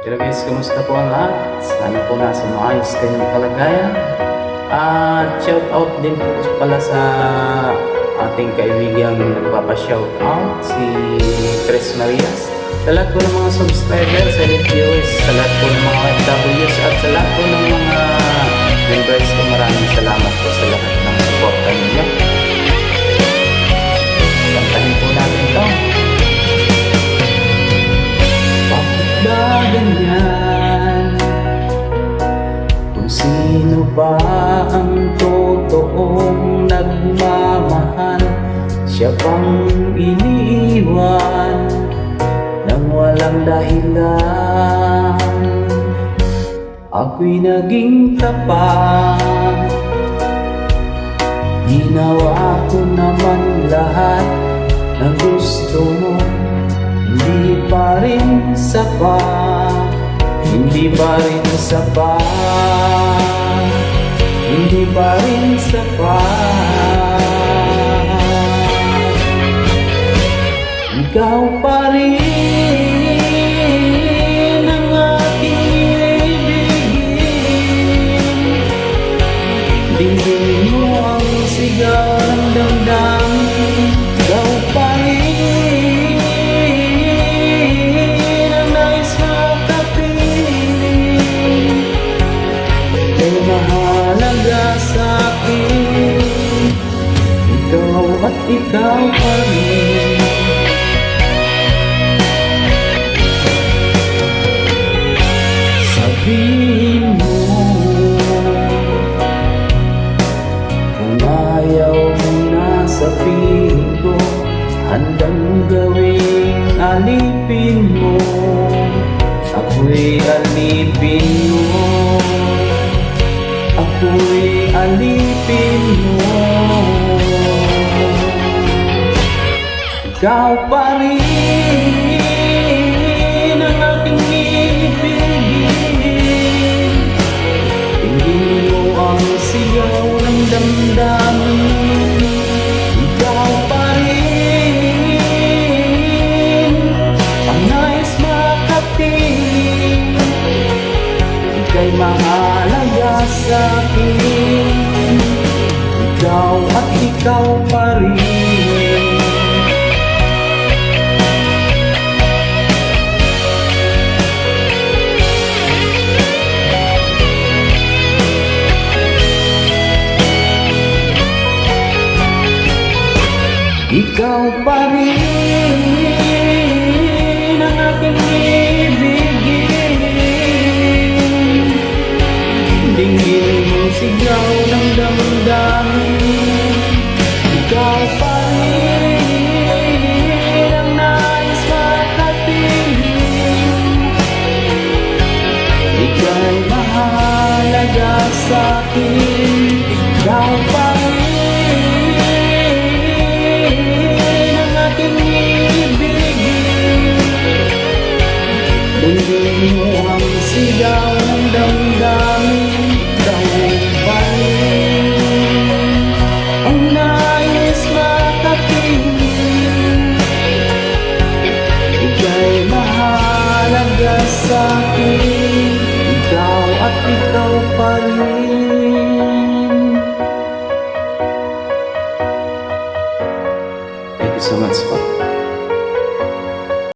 Hello guys, kamusta po ang lahat? Sana po nasa maayos kayong kalagayan. At shout out din po pala sa ating kaibigang nagpapa-shout out, si Chris Marias. Sa lahat po ng mga subscribers, sa viewers, sa lahat po ng mga OFWs at sa lahat po ng mga members ko, maraming salamat po sa lahat ng suporta ninyo. Kantahin po natin ito. Ganyan, kung sino ba ang totoong nagmamahal, siya pang iniiwan nang walang dahilan. Ako'y naging tapat, ginawa ko naman lahat na gusto mo. Hindi pa rin sapat, hindi pa rin sapat, hindi pa rin sapat. Ikaw pa rin ang aking ibigin. Dinggin mo ang sigaw ng damdamin. Ikaw pa rin mahalaga sa'kin, ikaw at ikaw pa rin. Sabihin mo kung ayaw mo na sa piling ko, handang gawing alipin mo. Ako'y alipin mo, ako'y alipin mo. Ikaw pa rin ang aking ibigin. Tingin mo ang sigaw ng damdamin. Ikaw pa rin ang nais makating. Ika'y mahalaga sa'kin, ikaw at ikaw pa rin. Ikaw pa rin ang aking ibigin. Dinggin mo sigaw ng damdamin. Ikaw pa rin ang nais makapiling. Ika'y mahalaga sa'kin, ikaw pa rin ang aking ibigin. Dinggin mo ang sigaw ng damdamin. Ikaw pa rin ang nais makapiling. Ika'y mahalaga sa'kin,